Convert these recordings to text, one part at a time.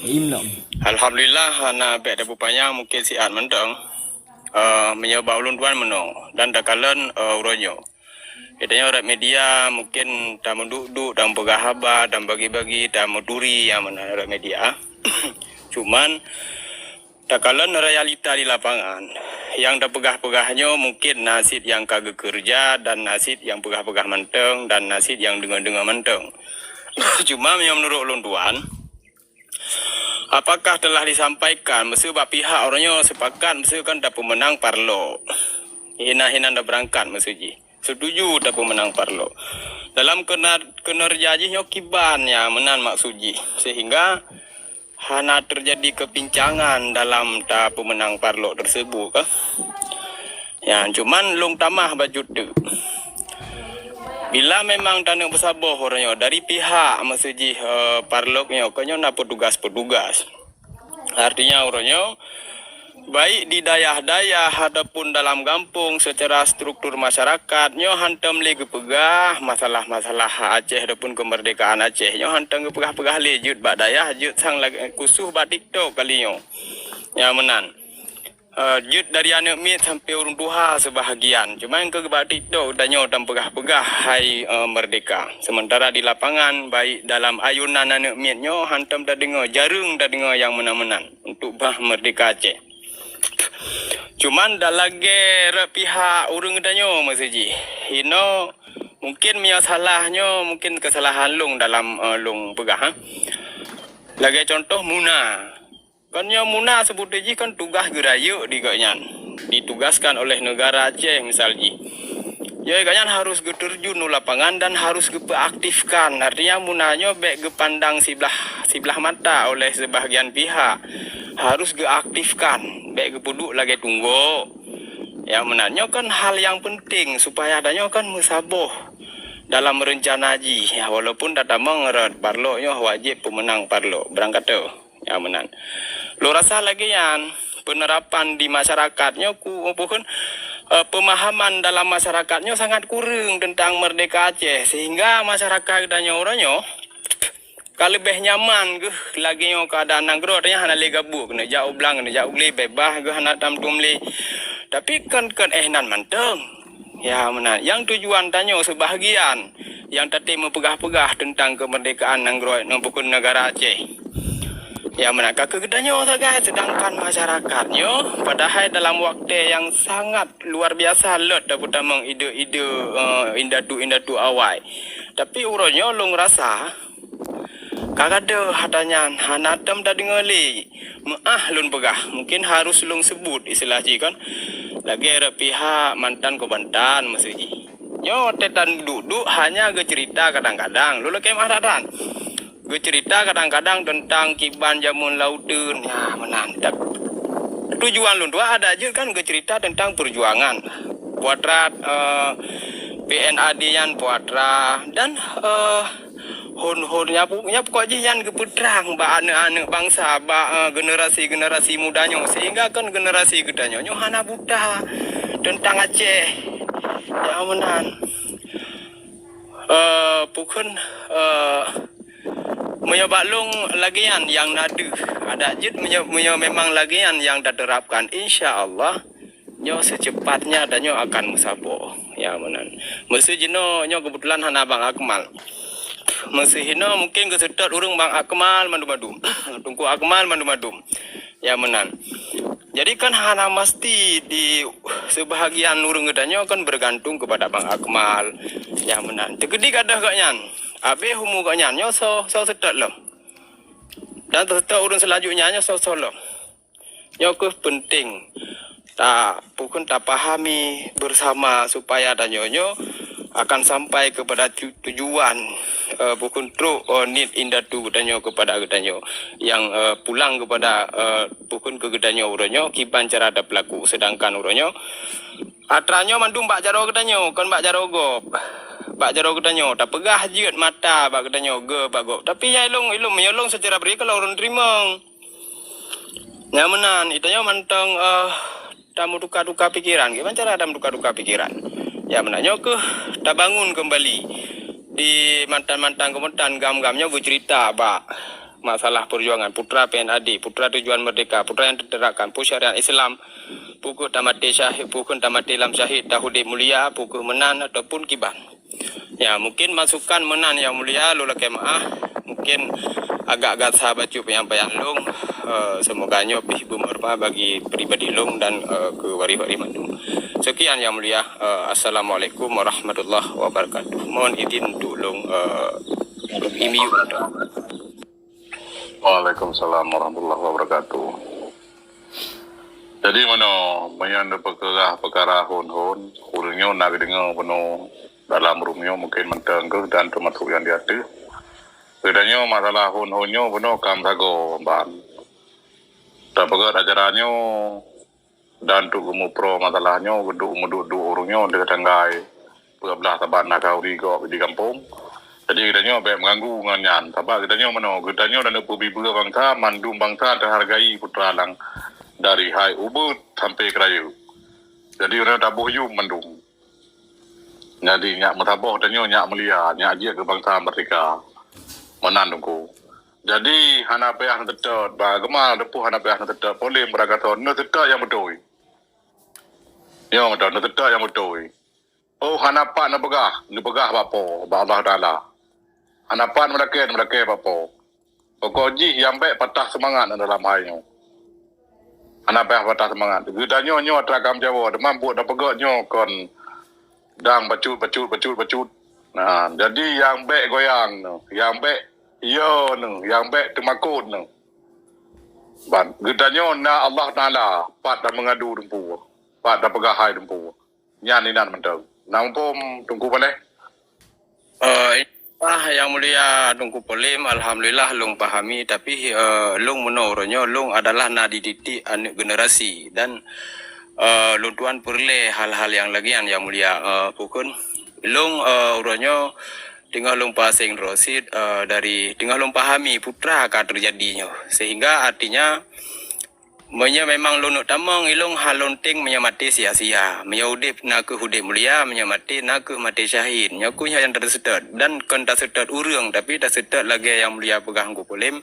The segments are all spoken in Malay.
Im lom. Alhamdulillah na be da bupanya mungkin si an menteng menyebab ulun tuan menong dan dakalan uronyo. Itanya orang media mungkin tak menduk-duk dan bergahaba dan bagi-bagi dan meduri yang mana orang media. Cuman dakalan realita di lapangan yang dah pegah-pegahnya mungkin nasib yang kagak kerja dan nasib yang pegah-pegah menteng dan nasib yang dengar-dengar menteng. Cuma yang menurut ulun tuan, apakah telah disampaikan mesti pihak orangnya sepakat mesti kan dapat pemenang parlo. Hina-hina dah berangkat mesti ji. Setuju dapat pemenang parlo. Dalam kinerjanya kiban ya menan maksuji sehingga hana terjadi kepincangan dalam pemenang parlo tersebut ke. Ya cuman long tamah baju tu. Bila memang tanah bersabar orangnya dari pihak masjid parloknya kanya nak petugas-petugas. Artinya orangnya baik di dayah-dayah ataupun dalam kampung secara struktur masyarakat nyo hantam lagi pegah masalah-masalah Aceh ataupun kemerdekaan Aceh nyo hantam ke pegah-pegah lejut bak dayah jut sang lagi kusuh bak TikTok kali nyo. Ya menan. Jut dari anak mit sampai urung tuha sebahagian. Cuma yang ke TikTok danyo dan pegah-pegah hai merdeka. Sementara di lapangan baik dalam ayunan anak mitnyo hantam dah dengar jarung dah dengar yang menan-menan untuk bah merdeka Aceh. Cuman dah lagi pihak urung danyo masji. Hino mungkin punya salahnya mungkin kesalahan long dalam long pegah. Lagi contoh Muna. Kan yang Muna sebut aja kan tugas geraya di Ganyan. Ditugaskan oleh negara Aceh misalnya. Ya Ganyan harus terjun di lapangan dan harus aktifkan. Artinya Munanya baik pandang sebelah mata oleh sebahagian pihak. Harus aktifkan. Baik puduk lagi tunggu. Yang menanya kan hal yang penting supaya adanya kan musaboh dalam rencana haji. Ya walaupun tak mengerat parloknya wajib pemenang parlok. Berangkat tu. Ya menan. Lo rasa lagi yang penerapan di masyarakatnya bukan pemahaman dalam masyarakatnya sangat kurang tentang merdeka Aceh sehingga masyarakat dan orangnya kalau lebih nyaman ke lagi yang keadaan nangro artinya hana le gabuk kena jauh belang kena jauh le bebah ke hana tam tumli tapi kan nan manteng ya menan yang tujuan tanya sebahagian yang tadi mempegah-pegah tentang kemerdekaan nangro bukan negara Aceh. Ya menangkap kegedannya saja sedangkan masyarakatnya padahal dalam waktu yang sangat luar biasa lot dapat meng ide-ide indatu awal. Tapi urutnya long rasa kagak ada hatanya hanatam dah dengar li. Lun pegah mungkin harus long sebut istilah kan. Lagi ada pihak mantan Kebantan masih. Nyo tetan duduk hanya ke cerita kadang-kadang. Lulu kemah dan gue cerita kadang-kadang tentang kiban jamun lautun ya menantap tujuan lu dua ada aja kan gue cerita tentang perjuangan puatrat PNAD yang puatra dan hon-honnya pokoknya yang keputrang ba anak-anak bangsa ba generasi-generasi mudanya sehingga kan generasi gedanya hana buta tentang Aceh ya menan bukan menyobalung lagian yang nadu ada jid memang lagian yang diterapkan insya-Allah nyo secepatnya dan nyo akan musabo ya menan mesti jino nyo kebetulan hana Bang Akmal mesti hino mungkin kesedot urung Bang Akmal madu-madu tunggu Akmal madu-madu ya menan jadi kan hana mesti di sebahagian urung gedanyo kan bergantung kepada Bang Akmal ya menan tegedi kadah kanyan abe humu kanyan nyo so sedot loh dan tetap urun selanjutnya nyo so loh nyo ke penting tak bukan tak pahami bersama supaya dan nyo akan sampai kepada tujuan bukan truk need indatu gedanyo kepada gedanyo yang pulang kepada bukan ke gedanyo uronyo kiban cara ada pelaku sedangkan uronyo atranyo mandung bak jaro gedanyo kan bak jaro gop bak jaro gedanyo tak pegah jiut mata bak gedanyo ge bak gop tapi ya ilung menyolong secara beri kalau urun terima nyamenan itanya manteng tamu duka-duka pikiran gimana cara tamu duka-duka pikiran ya menanya ke tak bangun kembali di mantan-mantan kementan gam-gamnya bercerita bak masalah perjuangan putra PNAD, putra tujuan merdeka, putra yang terderakkan, syariat Islam, pukul tamati syahid, pukul tamati lam syahid, tahudi mulia, pukul menan ataupun kiban. Ya, mungkin masukan menan yang mulia lula kemaah, mungkin agak-agak sahabat penyampaian long, semoga nyopi bermanfaat bagi pribadi long dan ke wari-wari mandung. Sekian yang mulia, assalamualaikum warahmatullahi wabarakatuh. Mohon izin untuk long untuk imiu. Waalaikumsalam warahmatullahi wabarakatuh. Jadi mana menyanda perkara hun kurangnya nak dengar penuh dalam rumahnya mungkin mentengger dan termasuk yang dia tu. Bedanya masalah hun-hunnya penuh kam sago ban. Tak pegat ajarannya dan tu pro masalahnya duduk orangnya dekat tanggai belah taban nak kau di kampung. Jadi kitanya baik mengganggu nganyan. Sebab kitanya mana? Kitanya dan pubi bangsa, mandum bangsa terhargai putra lang dari Hai Ubud sampai Kerayu. Jadi orang tabuh you mandum. Jadi nyak metaboh tanya nyak mulia, nyak dia ke bangsa merdeka. Menandungku. Jadi hana payah tetet, bagaimana depuh hana payah tetet, boleh berkata no tetet yang betul. Ya betul, no tetet yang betul. Oh hana pak na begah apa? Allah Taala. Hanapan mereka apa? Pokoknya yang baik patah semangat dalam hal Hanapan patah semangat. Gudanya nyo terakam Jawa, demam buat dah pegaknya kon dang bacut. Nah, jadi yang baik goyang no, yang baik yo no, yang baik temakut no. Ban, gudanya na Allah Taala pat dah mengadu dempu. Pat dah pegahai dempu. Nyan inan mentau. Nampum tunggu boleh. Yang mulia tunggu polim, alhamdulillah long pahami, tapi long menurutnya long adalah nadi titik anak generasi dan long tuan perle hal-hal yang lagian yang mulia pukun long urutnya tinggal long pasing rosid dari tinggal long pahami putra akan terjadinya sehingga artinya memang lunuk tamang ilung halonting menyamati sia-sia menyudip nak ke hudip mulia menyamati nak ke mati syahid nyakunya yang tersedat dan kan tersedat urang tapi tersedat lagi yang mulia pegang kukulim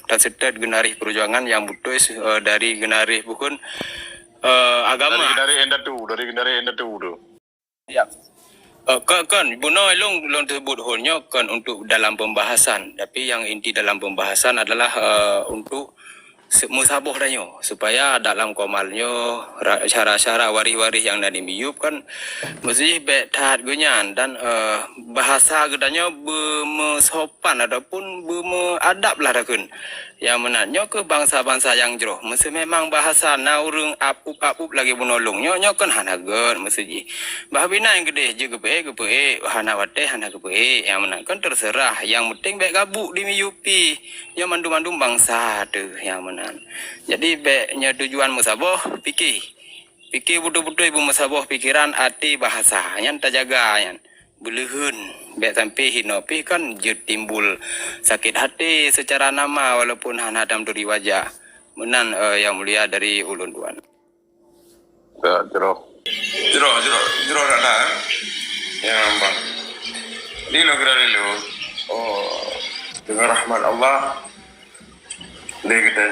tersedat genarih perjuangan yang putus dari genarih bukan agama dari genari endatu tu. Ya. Kan buno long tersebut holnya kan untuk dalam pembahasan tapi yang inti dalam pembahasan adalah untuk musabah danyo supaya dalam komalnya cara-cara waris-waris yang nadi miyup kan mesti betat gunyan dan bahasa gedanyo bermesopan ataupun beradab lah dakun yang menanyo ke bangsa-bangsa yang jero mesti memang bahasa naurung apup lagi bunolong nyo kan hanagen mesti bah bina yang gede je gepe hana wate hana gepe yang menan kan terserah yang penting baik gabuk di miyupi yang mandum-mandum bangsa tu yang menan. Jadi baiknya tujuan musabah fikir betul-betul ibu musabah pikiran hati bahasa yang terjaga yang belehun baik sampai hinopi kan timbul sakit hati secara nama walaupun hana dam duri wajah menan yang mulia dari ulun tuan. Jero rada ya bang. Dilo geralo. Oh dengan rahmat Allah Kita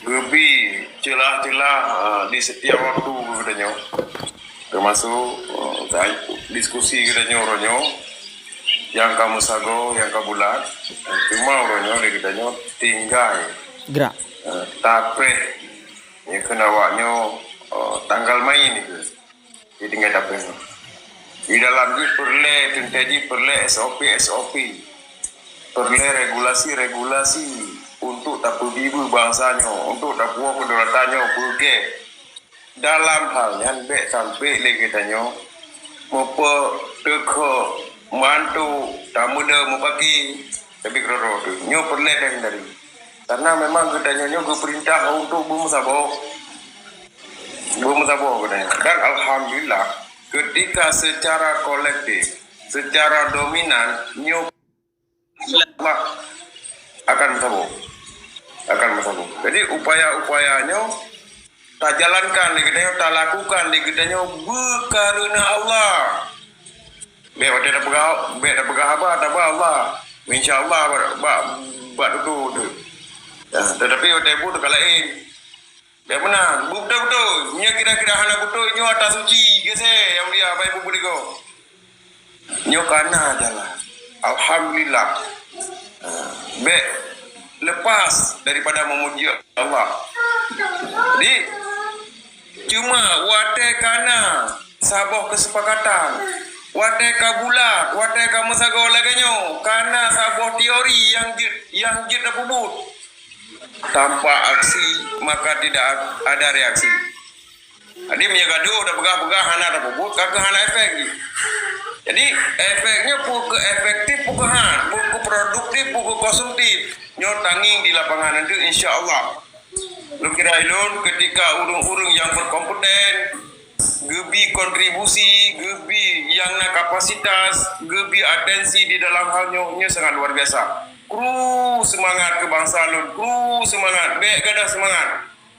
lebih celah-celah di setiap waktu kita termasuk diskusi kita yang kamu sago yang kabulat cuma orangnya kita tinggal gerak tapi ya kena waknya tanggal main itu jadi nggak dapat di dalam itu perle SOP perle regulasi untuk tapu bibu bangsanya, untuk tapu kedaulatannya, pergi dalam hal yang baik sampai lagi tanya, mupa teko mantu tamu dah mupaki tapi kerana tu, nyo perle dari karena memang katanya nyo perintah untuk bermusabah katanya. Dan alhamdulillah ketika secara kolektif, secara dominan nyo akan bersabuk. Jadi upaya-upayanya tak jalankan, tak lakukan, berkarena Allah. Biar tak pegah Allah. InsyaAllah buat tu. Tetapi tebu tu kalain. Dia menang. Betul-betul. Nya kira-kira hana betul. Nya atas suci. Kese yang dia baik bubu diko. Nya kana jalan. Alhamdulillah. Baik. Lepas daripada memuji Allah. Jadi cuma wate kana sabah kesepakatan. Wate ka bulat, wate ka masago laganyo. Kana sabah teori yang jid bubut. Tanpa aksi maka tidak ada reaksi. Jadi menyagaduh dah pegah-pegah hana dah bubut kagak hana efek. Jadi efeknya pukul efektif pukul han, pukul produktif pukul konsumtif. Nyo tanging di lapangan nanti insya-Allah. Lu kira ilun ketika urung-urung yang berkompeten, gebi kontribusi, gebi yang na kapasitas, gebi atensi di dalam halnya sangat luar biasa. Kru semangat kebangsaan lun, kru semangat, baik kada semangat.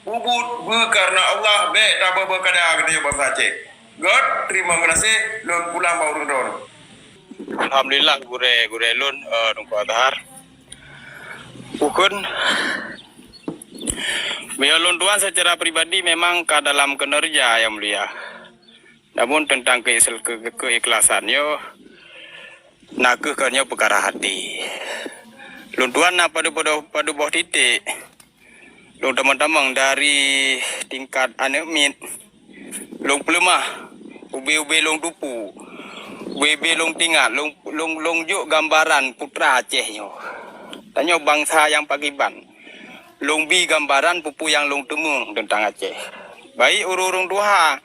Bubut karena Allah, baik tak berkada kada bangsa Aceh. God, terima kasih lun pulang baru don. Alhamdulillah gure lun nunggu atahar. Ukun lun tuan secara pribadi memang ke dalam kinerja yang mulia. Namun tentang keikhlasannya nak kerja perkara hati. Lun tuan nak pada bawah titik. Lun teman-teman dari tingkat anak mit. Lung pelemah. Ubi-ubi lung tupu. Ubi lung tinggal. Lung juk gambaran putra Aceh nyo. Tanya bangsa yang pakiban. Lung bi gambaran pupu yang lung temu tentang Aceh. Baik urung tuha.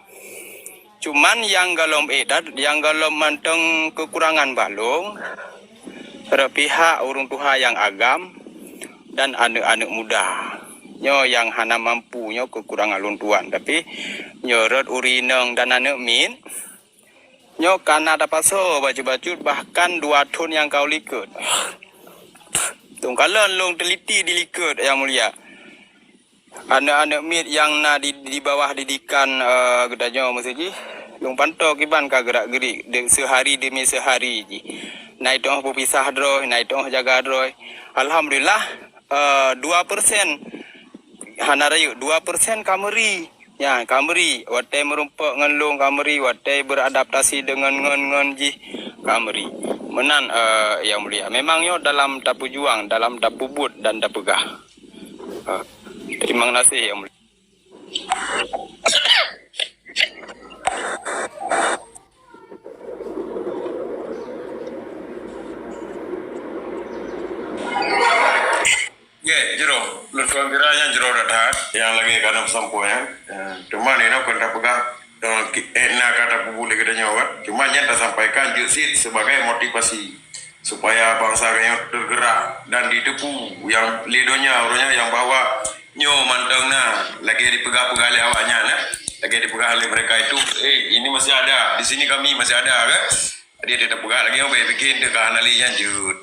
Cuman yang galom edat, yang galom manteng kekurangan balung. Pada pihak urung tuha yang agam dan anak-anak muda. Nyo yang hana mampu nyo kekurangan lung tuan. Tapi nyorot urineng dan anak min. Nyo karena dapat so baju-baju bahkan 2 ton yang kau likut. Tungkalan long teliti dilikut yang mulia. Anak-anak mit yang na di bawah didikan gedanya maksudnya long pantau kiban ka gerak-gerik sehari demi sehari ji. Naik toh berpisah droi, naik toh jaga droi. Alhamdulillah 2% hana rayu 2% kameri. Ya, kameri watai merumpak ngelung kameri watai beradaptasi dengan ngon ji kameri. Menan yang mulia. Memangnya dalam tapu juang, dalam tapu but dan tapu gah. Terima kasih yang mulia. Jero, lu tuan kiranya jero datat yang lagi kadang sampo ya. Cuma ni nak kena pegang nak kata publik kita nyawa. Cuma nyata sampaikan jusit sebagai motivasi supaya bangsa kaya tergerak dan ditepu yang lidonya orangnya yang bawa nyo manteng lagi dipegang-pegang oleh awaknya lagi dipegang oleh mereka itu ini masih ada di sini kami masih ada kan dia tidak pegang lagi yang bikin dekat analinya jut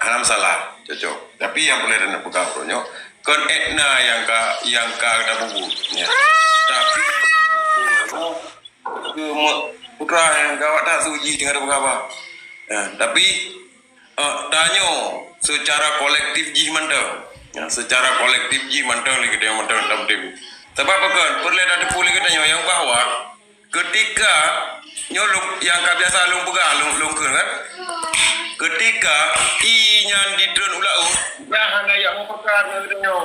alam salah cocok tapi yang boleh dan pegang orangnya kon etna yang ada buku ya. Tapi putra yang gawat tak suji dengan apa tapi tanya secara kolektif ji mantau ya, secara kolektif ji mantau lagi dia mantau dalam tim sebab apa kan perlu ada pulih kita yang bahwa ketika nyoluk yang biasa lung pegang lung kan ketika inyan di drone ulau ya hana yang mau pegang ngedenya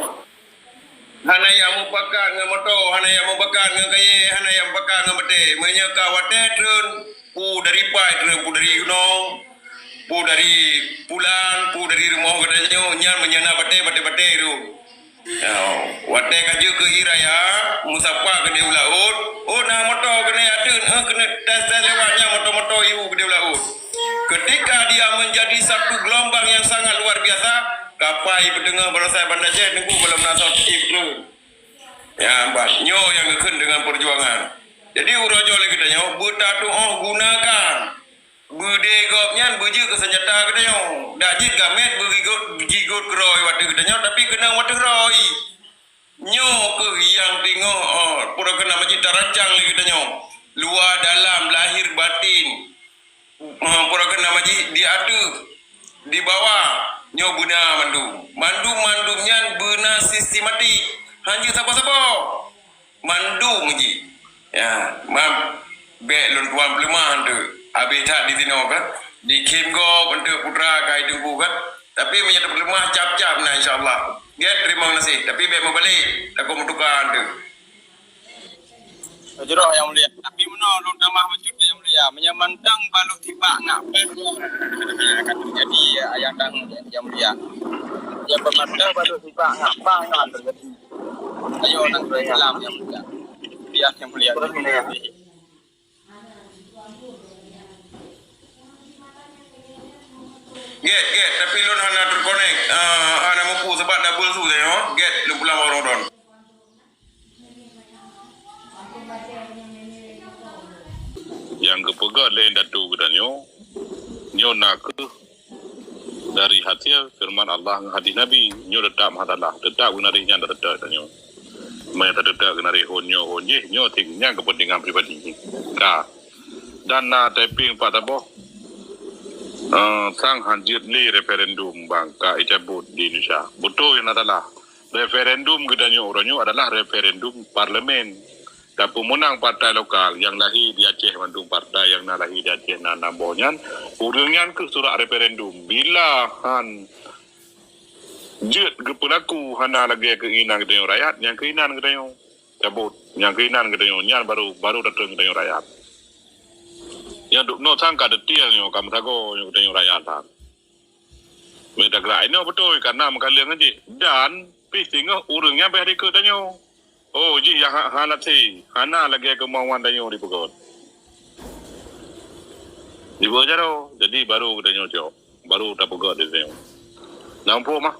hana yang mau pegang ngemoto hana yang mau pegang ngekaya hana yang pegang ngemete menyeka wate drone pu dari pai drone pu dari gunung pu dari pulang pu dari rumah katanya nyan menyana bate itu wate kaju ke iraya musapa ke dia ulaut nah moto kena ada kena tes lewatnya moto ibu ke dia ulaut ketika dia menjadi satu gelombang yang sangat luar biasa kapai pendengar berasai Banda Aceh nunggu belum nasab itu ya mbak nyo yang ngeken dengan perjuangan jadi urojo lagi katanya betatu gunakan budegopnya buju ke senjata katanya dajit gamet begigot keroi waktu katanya tapi kena waktu roi nyo ke yang tengok pura kena majid rancang lagi katanya luar dalam lahir batin pura kena majid diadu di bawah nyo guna mandumnya benar sistematik hanya siapa-siapa mandum ji ya mam be lon tuan pelemah tu habitat di sini kan di Kimgo untuk putra kai tunggu kan tapi menyatu pelemah cap-cap nah insyaallah get terima kasih tapi be mau balik aku mutukan tu Jurah yang mulia. Tapi menolak nama wujud yang mulia. Menyamantang baluk tiba nak akan terjadi ayat yang mulia. Yang bermata baluk tiba nak akan terjadi. Ayo orang berislam yang mulia. Biar yang mulia. Get tapi lu hana terconnect hana mampu sebab double tu saya get lu pulang orang don. Yang kepegat lain datu kedanyo nyo nak dari hasil firman Allah hadis Nabi nyo tetap hadalah tetap gunarinya tetap danyo mai tetap gunari honyo nyo tingnya kepentingan pribadi ka dan na typing pada boh sang hanjit li referendum bangka icabut di Indonesia betul yang adalah referendum kedanyo oranyo adalah referendum parlemen. Dan pemenang partai lokal yang lahir di Aceh mandung partai yang lahir di Aceh Nambohnya urungan ke surat referendum bila han jet ke pelaku hana lagi keinginan kedayo rakyat yang keinginan kedayo cabut yang keinginan kedayo nyan baru datang kedayo rakyat yang duk no sangka detail nyo kamu tago yang kedayo rakyat kan mereka gerak ini betul karena mengkalian aja dan pisingnya urungnya bayar ke kedayo. Oh, ji yang hanat si, hana lagi kemauan danyo di pegot. Di bawah jaro, jadi baru danyo cok, baru tak pegot di sini. Nampu mah.